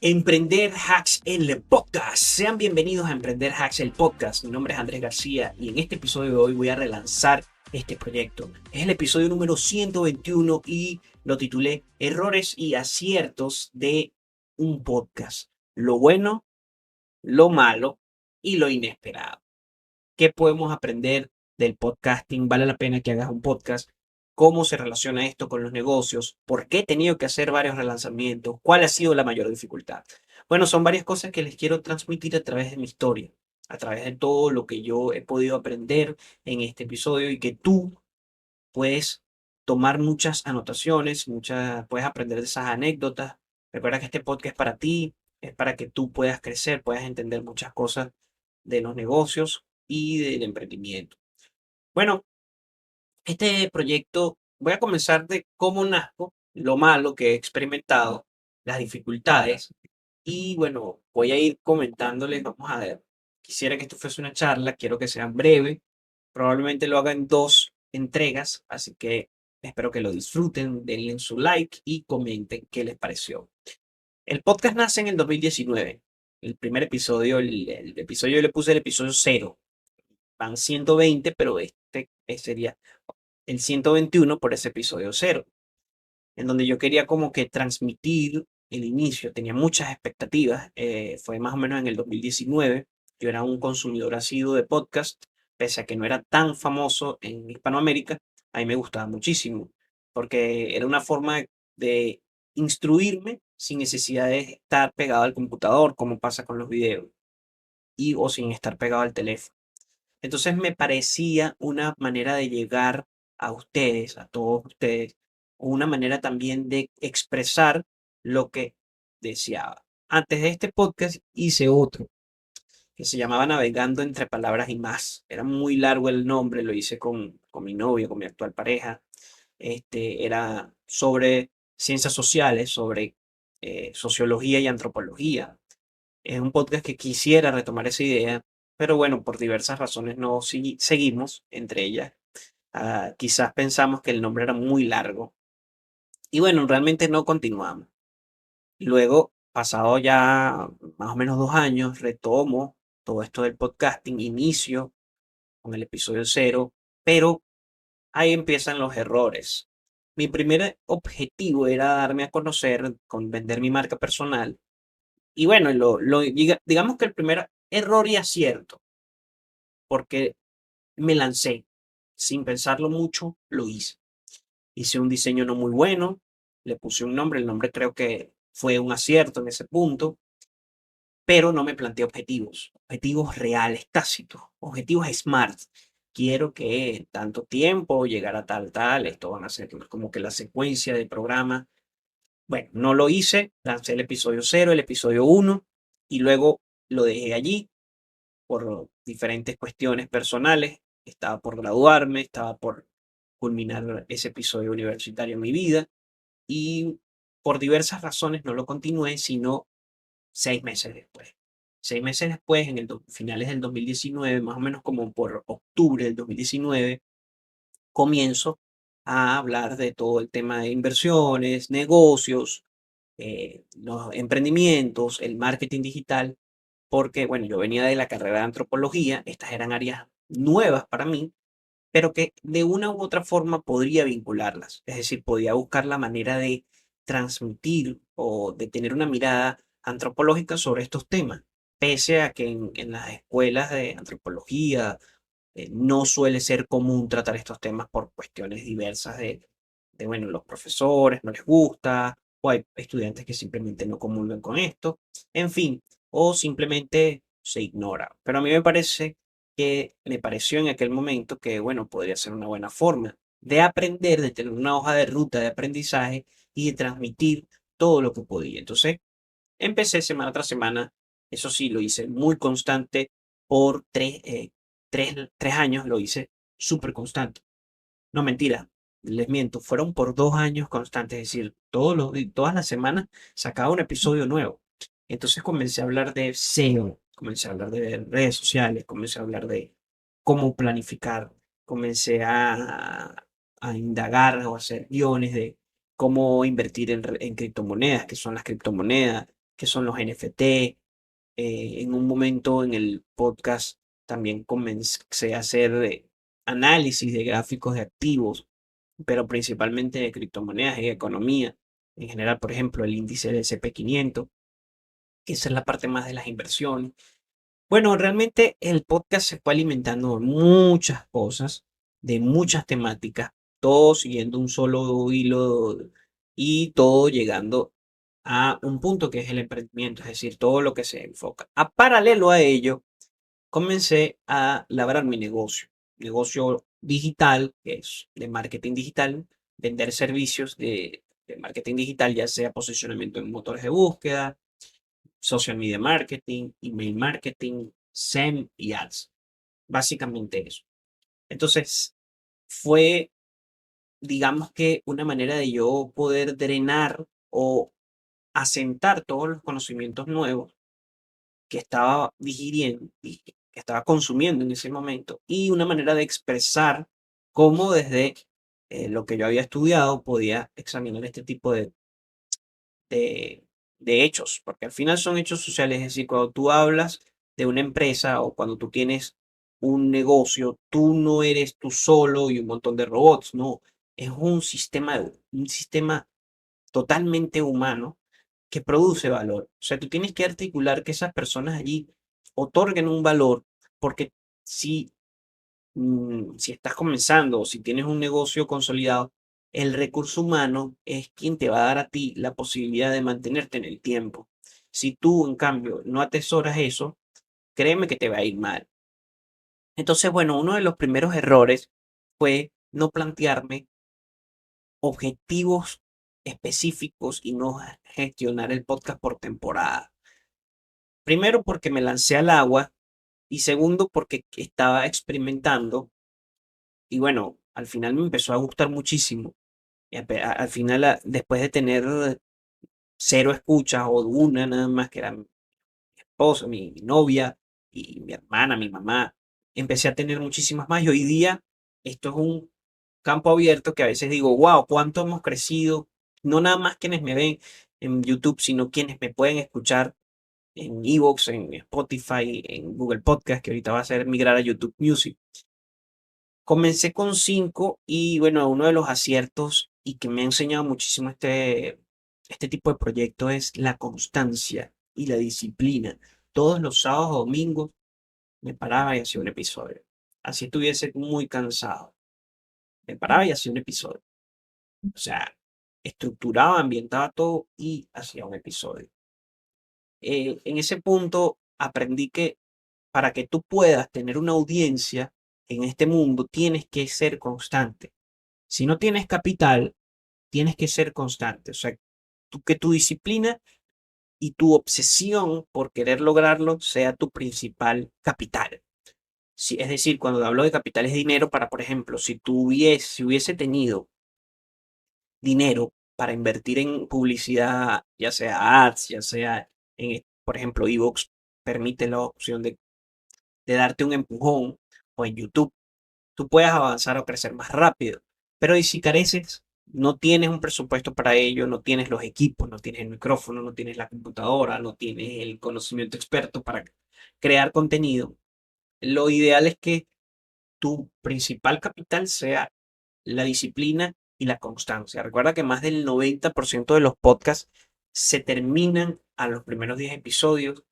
Emprender Hacks el podcast. Sean bienvenidos a Emprender Hacks el podcast. Mi nombre es Andrés García y en este episodio de hoy voy a relanzar este proyecto. Es el episodio número 121 y lo titulé Errores y aciertos de un podcast. Lo bueno, lo malo y lo inesperado. ¿Qué podemos aprender del podcasting? ¿Vale la pena que hagas un podcast? ¿Cómo se relaciona esto con los negocios? ¿Por qué he tenido que hacer varios relanzamientos? ¿Cuál ha sido la mayor dificultad? Bueno, son varias cosas que les quiero transmitir a través de mi historia, a través de todo lo que yo he podido aprender en este episodio y que tú puedes tomar muchas anotaciones, puedes aprender de esas anécdotas. Recuerda que este podcast es para ti, es para que tú puedas crecer, puedas entender muchas cosas de los negocios y del emprendimiento. Bueno, este proyecto, voy a comenzar de cómo nazco, lo malo que he experimentado, las dificultades y bueno, voy a ir comentándoles, vamos a ver, quisiera que esto fuese una charla, quiero que sea breve, probablemente lo haga en dos entregas, así que espero que lo disfruten, denle su like y comenten qué les pareció. El podcast nace en el 2019. El primer episodio, el episodio yo le puse el episodio cero. Van 120, pero este sería el 121 por ese episodio cero, en donde yo quería como que transmitir el inicio, tenía muchas expectativas, fue más o menos en el 2019, yo era un consumidor asiduo de podcast, pese a que no era tan famoso en Hispanoamérica, a mí me gustaba muchísimo, porque era una forma de instruirme sin necesidad de estar pegado al computador, como pasa con los videos, y o sin estar pegado al teléfono. Entonces me parecía una manera de llegar a ustedes, a todos ustedes, una manera también de expresar lo que deseaba. Antes de este podcast hice otro que se llamaba Navegando entre palabras y más. Era muy largo el nombre, lo hice con mi novio, con mi actual pareja. Era sobre ciencias sociales, sobre sociología y antropología. Es un podcast que quisiera retomar esa idea, pero bueno, por diversas razones no seguimos, entre ellas. Quizás pensamos que el nombre era muy largo y bueno, realmente no continuamos. Luego, pasado ya más o menos 2 años, retomo todo esto del podcasting, inicio con el episodio cero, pero ahí empiezan los errores. Mi primer objetivo era darme a conocer con vender mi marca personal. Y bueno, digamos que el primer error y acierto, porque me lancé sin pensarlo mucho, lo hice. Hice un diseño no muy bueno, le puse un nombre, el nombre creo que fue un acierto en ese punto, pero no me planteé objetivos reales, tácitos, objetivos SMART. Quiero que en tanto tiempo llegar a tal, esto van a ser como que la secuencia del programa. Bueno, no lo hice, lancé el episodio cero, el episodio uno, y luego lo dejé allí por diferentes cuestiones personales. Estaba por graduarme, estaba por culminar ese episodio universitario en mi vida y por diversas razones no lo continué, sino 6 meses después. 6 meses después, en finales del 2019, más o menos como por octubre del 2019, comienzo a hablar de todo el tema de inversiones, negocios, los emprendimientos, el marketing digital, porque, bueno, yo venía de la carrera de antropología, estas eran áreas nuevas para mí, pero que de una u otra forma podría vincularlas. Es decir, podía buscar la manera de transmitir o de tener una mirada antropológica sobre estos temas, pese a que en las escuelas de antropología no suele ser común tratar estos temas por cuestiones diversas bueno, los profesores no les gusta, o hay estudiantes que simplemente no comulgan con esto, en fin, o simplemente se ignora. Pero a mí me pareció en aquel momento que, bueno, podría ser una buena forma de aprender, de tener una hoja de ruta de aprendizaje y de transmitir todo lo que podía. Entonces, empecé semana tras semana, eso sí, lo hice muy constante por 3 años, lo hice súper constante. No, mentira, les miento, fueron por 2 años constantes, es decir, todas las semanas sacaba un episodio nuevo. Entonces comencé a hablar de SEO, comencé a hablar de redes sociales, comencé a hablar de cómo planificar, comencé a indagar o hacer guiones de cómo invertir en criptomonedas, que son las criptomonedas, qué son los NFT. En un momento en el podcast también comencé a hacer análisis de gráficos de activos, pero principalmente de criptomonedas y economía. En general, por ejemplo, el índice del S&P 500, que esa es la parte más de las inversiones. Bueno, realmente el podcast se fue alimentando de muchas cosas, de muchas temáticas, todo siguiendo un solo hilo y todo llegando a un punto que es el emprendimiento, es decir, todo lo que se enfoca. A paralelo a ello, comencé a labrar mi negocio digital, que es de marketing digital, vender servicios de marketing digital, ya sea posicionamiento en motores de búsqueda, social media marketing, email marketing, SEM y ads. Básicamente eso. Entonces, fue, digamos que una manera de yo poder drenar o asentar todos los conocimientos nuevos que estaba digiriendo y que estaba consumiendo en ese momento, y una manera de expresar cómo desde lo que yo había estudiado podía examinar este tipo de, de hechos, porque al final son hechos sociales, es decir, cuando tú hablas de una empresa o cuando tú tienes un negocio, tú no eres tú solo y un montón de robots, no, es un sistema totalmente humano que produce valor. O sea, tú tienes que articular que esas personas allí otorguen un valor, porque si, si estás comenzando o si tienes un negocio consolidado, el recurso humano es quien te va a dar a ti la posibilidad de mantenerte en el tiempo. Si tú, en cambio, no atesoras eso, créeme que te va a ir mal. Entonces, bueno, uno de los primeros errores fue no plantearme objetivos específicos y no gestionar el podcast por temporada. Primero porque me lancé al agua y segundo porque estaba experimentando y bueno, al final me empezó a gustar muchísimo. Y al final, después de tener cero escuchas o una nada más, que era mi esposa, mi novia y mi hermana, mi mamá, empecé a tener muchísimas más y hoy día esto es un campo abierto que a veces digo, wow, cuánto hemos crecido, no nada más quienes me ven en YouTube, sino quienes me pueden escuchar en Evox, en Spotify, en Google Podcast, que ahorita va a ser migrar a YouTube Music. Comencé con 5 y bueno, uno de los aciertos y que me ha enseñado muchísimo este tipo de proyecto es la constancia y la disciplina. Todos los sábados o domingos me paraba y hacía un episodio. Así estuviese muy cansado. Me paraba y hacía un episodio. O sea, estructuraba, ambientaba todo y hacía un episodio. En ese punto aprendí que para que tú puedas tener una audiencia en este mundo, tienes que ser constante. Si no tienes capital, tienes que ser constante. O sea, que tu disciplina y tu obsesión por querer lograrlo sea tu principal capital. Si, es decir, cuando hablo de capital es dinero para, por ejemplo, si hubiese tenido dinero para invertir en publicidad, ya sea ads, ya sea en, por ejemplo, Evox permite la opción de darte un empujón, o en YouTube, tú puedas avanzar o crecer más rápido. Pero y si careces, no tienes un presupuesto para ello, no tienes los equipos, no tienes el micrófono, no tienes la computadora, no tienes el conocimiento experto para crear contenido, lo ideal es que tu principal capital sea la disciplina y la constancia. Recuerda que más del 90% de los podcasts se terminan a los primeros 10 episodios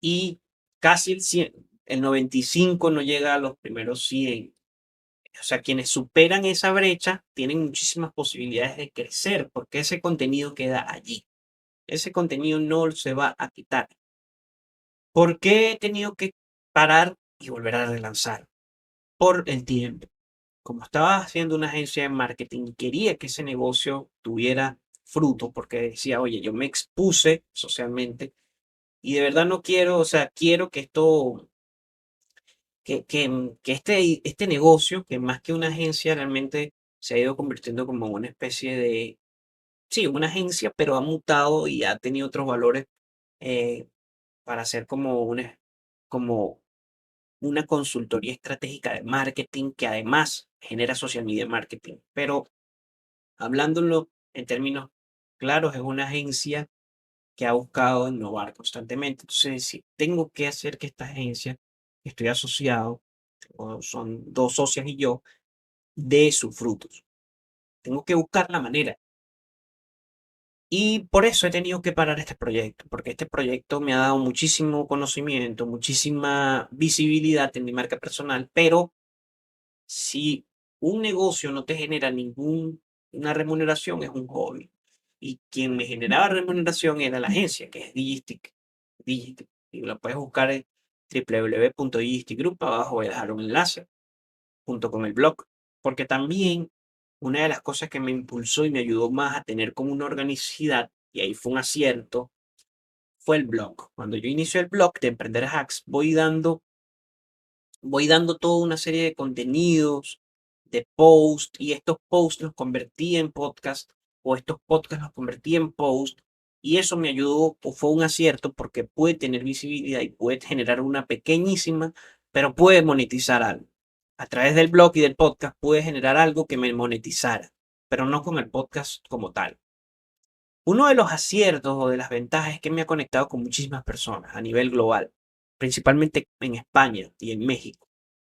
y casi el 95 no llega a los primeros 100. O sea, quienes superan esa brecha tienen muchísimas posibilidades de crecer porque ese contenido queda allí. Ese contenido no se va a quitar. ¿Por qué he tenido que parar y volver a relanzar? Por el tiempo. Como estaba haciendo una agencia de marketing, quería que ese negocio tuviera fruto porque decía, oye, yo me expuse socialmente y de verdad no quiero, o sea, quiero que esto, que este negocio, que más que una agencia realmente se ha ido convirtiendo como una especie de, sí, una agencia, pero ha mutado y ha tenido otros valores eh, para ser como una consultoría estratégica de marketing que además genera social media marketing. Pero hablándolo en términos claros, es una agencia que ha buscado innovar constantemente. Entonces, si tengo que hacer que esta agencia, que estoy asociado, son dos socias y yo, dé sus frutos. Tengo que buscar la manera. Y por eso he tenido que parar este proyecto, porque este proyecto me ha dado muchísimo conocimiento, muchísima visibilidad en mi marca personal, pero si un negocio no te genera ninguna remuneración, es un hobby. Y quien me generaba remuneración era la agencia, que es Digistic. Digistic. Y lo puedes buscar en www.digisticgroup. Abajo voy a dejar un enlace junto con el blog. Porque también una de las cosas que me impulsó y me ayudó más a tener como una organicidad, y ahí fue un acierto, fue el blog. Cuando yo inicio el blog de Emprender Hacks, voy dando toda una serie de contenidos, de posts, y estos posts los convertí en podcast, o estos podcasts los convertí en post, y eso me ayudó, o fue un acierto, porque puede tener visibilidad y puede generar una pequeñísima, pero puede monetizar algo. A través del blog y del podcast puede generar algo que me monetizara, pero no con el podcast como tal. Uno de los aciertos o de las ventajas es que me ha conectado con muchísimas personas a nivel global, principalmente en España y en México.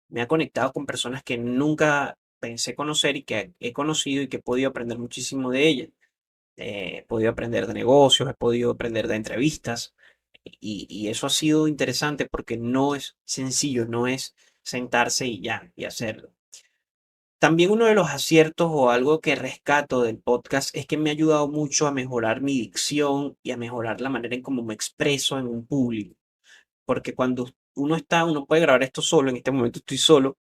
Me ha conectado con personas que nunca pensé conocer y que he conocido y que he podido aprender muchísimo de ellas. He podido aprender de negocios, he podido aprender de entrevistas, y eso ha sido interesante porque no es sencillo, no es sentarse y ya, y hacerlo. También uno de los aciertos o algo que rescato del podcast es que me ha ayudado mucho a mejorar mi dicción y a mejorar la manera en cómo me expreso en un público. Porque cuando uno puede grabar esto solo, en este momento estoy solo,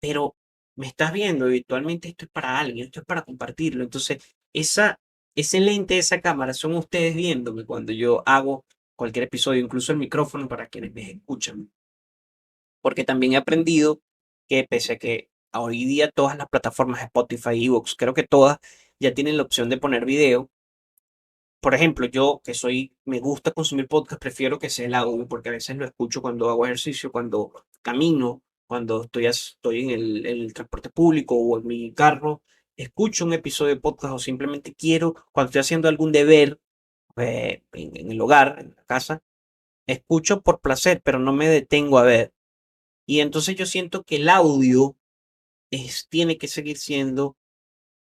pero me estás viendo, virtualmente esto es para alguien, esto es para compartirlo. Entonces, esa, ese lente, esa cámara son ustedes viéndome cuando yo hago cualquier episodio, incluso el micrófono para quienes me escuchan. Porque también he aprendido que pese a que hoy día todas las plataformas, Spotify, iVoox, creo que todas ya tienen la opción de poner video. Por ejemplo, yo que me gusta consumir podcast, prefiero que sea el audio, porque a veces lo escucho cuando hago ejercicio, cuando camino, cuando estoy en el transporte público o en mi carro, escucho un episodio de podcast, o simplemente quiero, cuando estoy haciendo algún deber, en el hogar, en la casa, escucho por placer, pero no me detengo a ver. Y entonces yo siento que el audio tiene que seguir siendo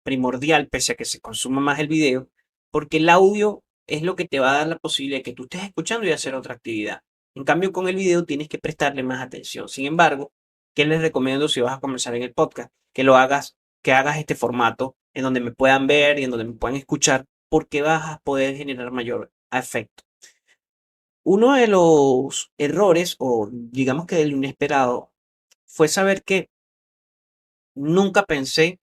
primordial, pese a que se consuma más el video, porque el audio es lo que te va a dar la posibilidad de que tú estés escuchando y hacer otra actividad. En cambio, con el video tienes que prestarle más atención. Sin embargo, ¿qué les recomiendo si vas a comenzar en el podcast? Que hagas este formato en donde me puedan ver y en donde me puedan escuchar, porque vas a poder generar mayor efecto. Uno de los errores, o digamos que del inesperado, fue saber que nunca pensé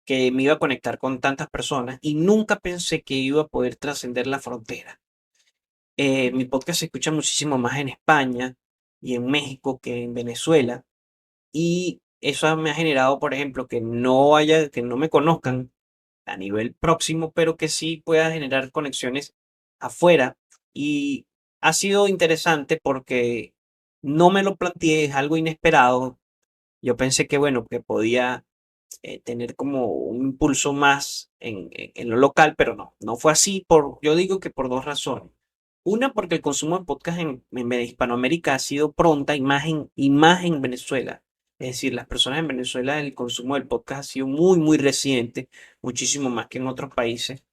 que me iba a conectar con tantas personas y nunca pensé que iba a poder trascender la frontera. Mi podcast se escucha muchísimo más en España y en México que en Venezuela, y eso me ha generado, por ejemplo, que no me conozcan a nivel próximo, pero que sí pueda generar conexiones afuera. Y ha sido interesante porque no me lo planteé, es algo inesperado. Yo pensé que, bueno, que podía tener como un impulso más en lo local, pero no fue así. Yo digo que por dos razones. Una, porque el consumo de podcast en Hispanoamérica ha sido pronta y más en Venezuela. Es decir, las personas en Venezuela, el consumo del podcast ha sido muy, muy reciente, muchísimo más que en otros países,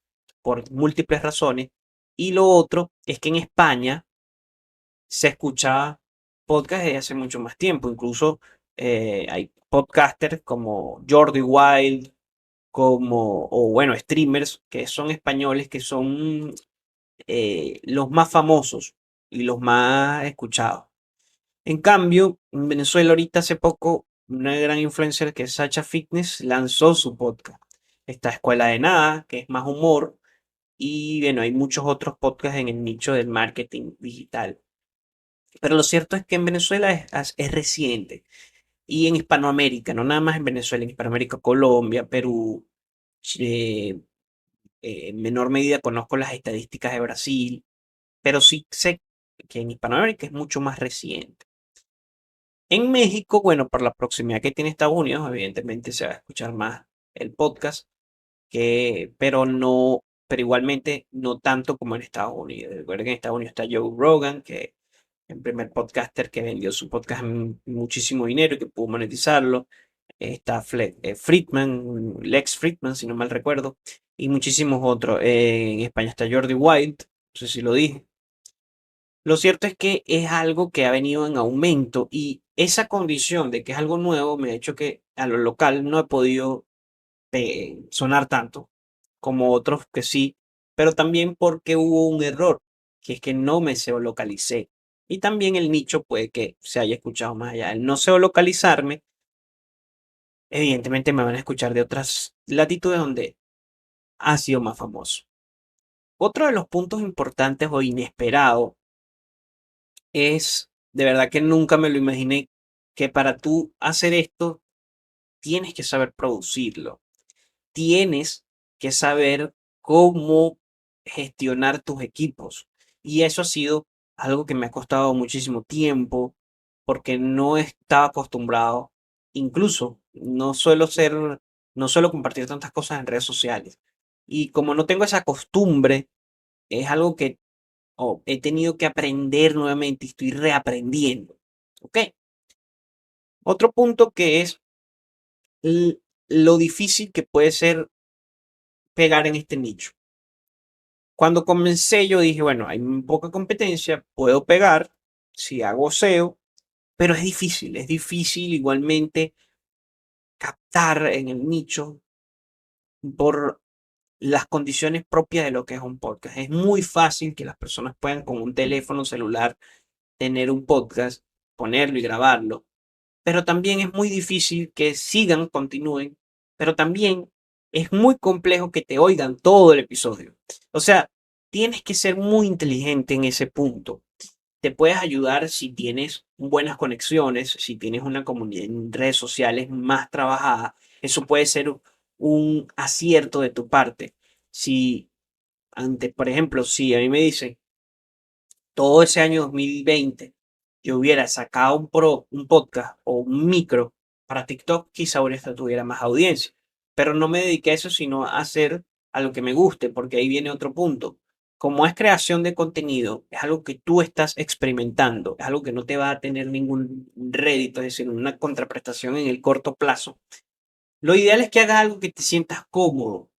por múltiples razones. Y lo otro es que en España se escuchaba podcast desde hace mucho más tiempo. Incluso hay podcasters como Jordi Wild, o bueno, streamers que son españoles, que son los más famosos y los más escuchados. En cambio, en Venezuela ahorita hace poco, una gran influencer que es Sacha Fitness lanzó su podcast. Está Escuela de Nada, que es más humor, y bueno, hay muchos otros podcasts en el nicho del marketing digital. Pero lo cierto es que en Venezuela es reciente. Y en Hispanoamérica, no nada más en Venezuela, en Hispanoamérica, Colombia, Perú, Chile, en menor medida conozco las estadísticas de Brasil, pero sí sé que en Hispanoamérica es mucho más reciente. En México, bueno, por la proximidad que tiene Estados Unidos, evidentemente se va a escuchar más el podcast, pero no pero igualmente no tanto como en Estados Unidos. Recuerden que en Estados Unidos está Joe Rogan, que el primer podcaster que vendió su podcast en muchísimo dinero y que pudo monetizarlo. Está Friedman, Lex Friedman, si no mal recuerdo, y muchísimos otros. En España está Jordi Wild, no sé si lo dije. Lo cierto es que es algo que ha venido en aumento y esa condición de que es algo nuevo me ha hecho que a lo local no he podido sonar tanto como otros que sí, pero también porque hubo un error, que es que no me localicé. Y también el nicho puede que se haya escuchado más allá. El no localizarme, evidentemente me van a escuchar de otras latitudes donde ha sido más famoso. Otro de los puntos importantes o inesperados es, de verdad que nunca me lo imaginé, que para tú hacer esto tienes que saber producirlo. Tienes que saber cómo gestionar tus equipos. Y eso ha sido algo que me ha costado muchísimo tiempo porque no estaba acostumbrado. Incluso no suelo compartir tantas cosas en redes sociales. Y como no tengo esa costumbre, es algo que he tenido que aprender nuevamente y estoy reaprendiendo. ¿Ok? Otro punto que es l- lo difícil que puede ser pegar en este nicho. Cuando comencé yo dije, bueno, hay poca competencia, puedo pegar si hago SEO, pero es difícil igualmente captar en el nicho por las condiciones propias de lo que es un podcast. Es muy fácil que las personas puedan con un teléfono celular tener un podcast, ponerlo y grabarlo, pero también es muy difícil que sigan, continúen, pero también es muy complejo que te oigan todo el episodio. O sea, tienes que ser muy inteligente en ese punto. Te puedes ayudar si tienes buenas conexiones, si tienes una comunidad en redes sociales más trabajada. Eso puede ser un acierto de tu parte. Si antes, por ejemplo, si a mí me dicen todo ese año 2020 yo hubiera sacado un podcast o un micro para TikTok, quizá ahorita tuviera más audiencia. Pero no me dediqué a eso, sino a hacer a lo que me guste, porque ahí viene otro punto. Como es creación de contenido, es algo que tú estás experimentando, es algo que no te va a tener ningún rédito, es decir, una contraprestación en el corto plazo. Lo ideal es que hagas algo que te sientas cómodo.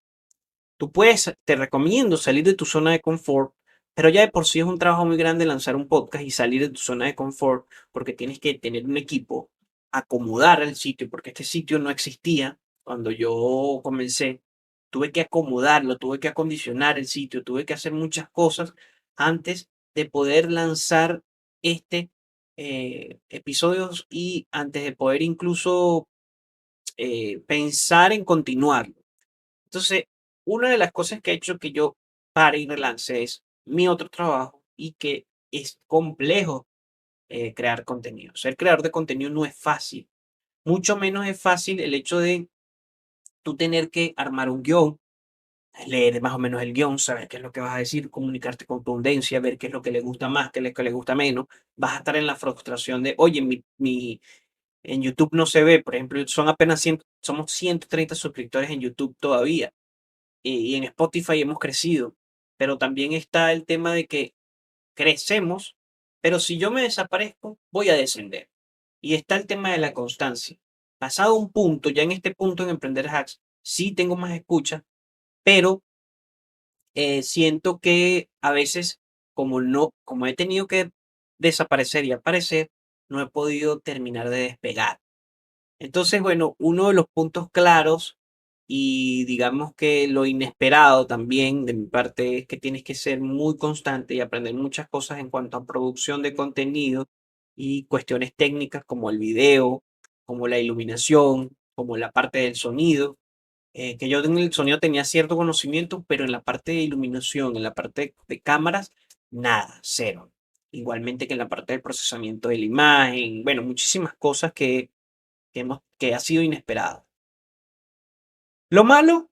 Tú puedes, te recomiendo salir de tu zona de confort, pero ya de por sí es un trabajo muy grande lanzar un podcast y salir de tu zona de confort porque tienes que tener un equipo, acomodar el sitio, porque este sitio no existía cuando yo comencé. Tuve que acomodarlo, tuve que acondicionar el sitio, tuve que hacer muchas cosas antes de poder lanzar este episodios y antes de poder incluso pensar en continuarlo. Entonces, una de las cosas que ha hecho que yo pare y relance es mi otro trabajo y que es complejo crear contenido. Ser creador de contenido no es fácil. Mucho menos es fácil el hecho de tú tener que armar un guión, leer más o menos el guión, saber qué es lo que vas a decir, comunicarte con contundencia, ver qué es lo que le gusta más, qué es lo que le gusta menos. Vas a estar en la frustración de, oye, en YouTube no se ve, por ejemplo, son apenas 100, somos 130 suscriptores en YouTube todavía y en Spotify hemos crecido, pero también está el tema de que crecemos, pero si yo me desaparezco, voy a descender. Y está el tema de la constancia. Pasado un punto, ya en este punto en Emprender Hacks, sí tengo más escucha, pero siento que a veces, como he tenido que desaparecer y aparecer, no he podido terminar de despegar. Entonces, bueno, uno de los puntos claros y digamos que lo inesperado también de mi parte es que tienes que ser muy constante y aprender muchas cosas en cuanto a producción de contenido y cuestiones técnicas como el video, como la iluminación, como la parte del sonido, que yo en el sonido tenía cierto conocimiento, pero en la parte de iluminación, en la parte de cámaras, nada, cero. Igualmente que en la parte del procesamiento de la imagen, bueno, muchísimas cosas que ha sido inesperado. Lo malo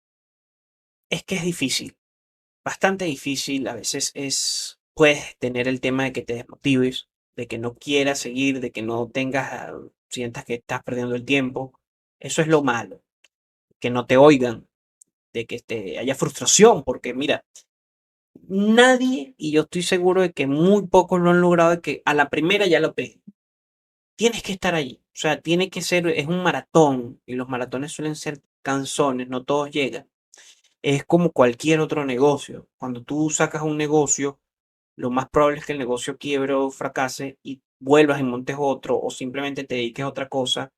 es que es difícil, bastante difícil. A veces puedes tener el tema de que te desmotives, de que no quieras seguir, de que no tengas, sientas que estás perdiendo el tiempo. Eso es lo malo, que no te oigan. de que haya frustración, porque mira, nadie, y yo estoy seguro de que muy pocos lo han logrado, de que a la primera ya lo peguen. Tienes que estar ahí, o sea, tiene que ser, es un maratón, y los maratones suelen ser cansones, no todos llegan. Es como cualquier otro negocio. Cuando tú sacas un negocio, lo más probable es que el negocio quiebre o fracase y vuelvas y montes otro o simplemente te dediques a otra cosa.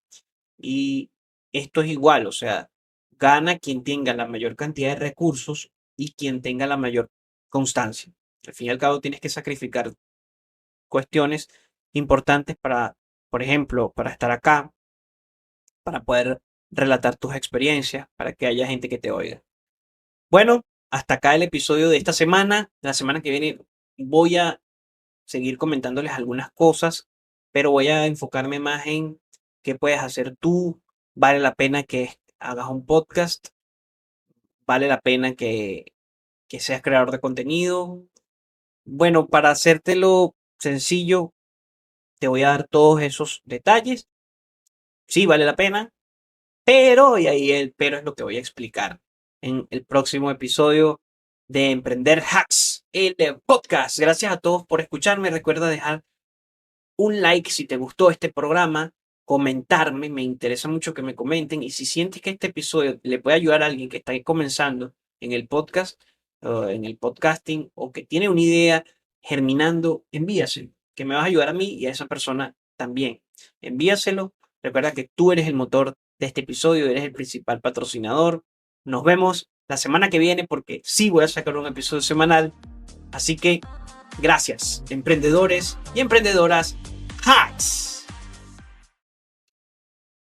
Y esto es igual, o sea, gana quien tenga la mayor cantidad de recursos y quien tenga la mayor constancia. Al fin y al cabo tienes que sacrificar cuestiones importantes para, por ejemplo, para estar acá, para poder relatar tus experiencias, para que haya gente que te oiga. Bueno, hasta acá el episodio de esta semana. La semana que viene voy a seguir comentándoles algunas cosas, pero voy a enfocarme más en qué puedes hacer tú. Vale la pena que hagas un podcast, vale la pena que seas creador de contenido. Bueno, para hacértelo sencillo, te voy a dar todos esos detalles. Sí, vale la pena, pero, y ahí el pero es lo que voy a explicar en el próximo episodio de Emprender Hacks, el podcast. Gracias a todos por escucharme. Recuerda dejar un like si te gustó este programa, comentarme, me interesa mucho que me comenten y si sientes que este episodio le puede ayudar a alguien que está comenzando en el podcast, o en el podcasting o que tiene una idea germinando, envíaselo, que me vas a ayudar a mí y a esa persona también. Envíaselo. Recuerda que tú eres el motor de este episodio, eres el principal patrocinador. Nos vemos la semana que viene porque sí voy a sacar un episodio semanal. Así que gracias, emprendedores y emprendedoras hacks.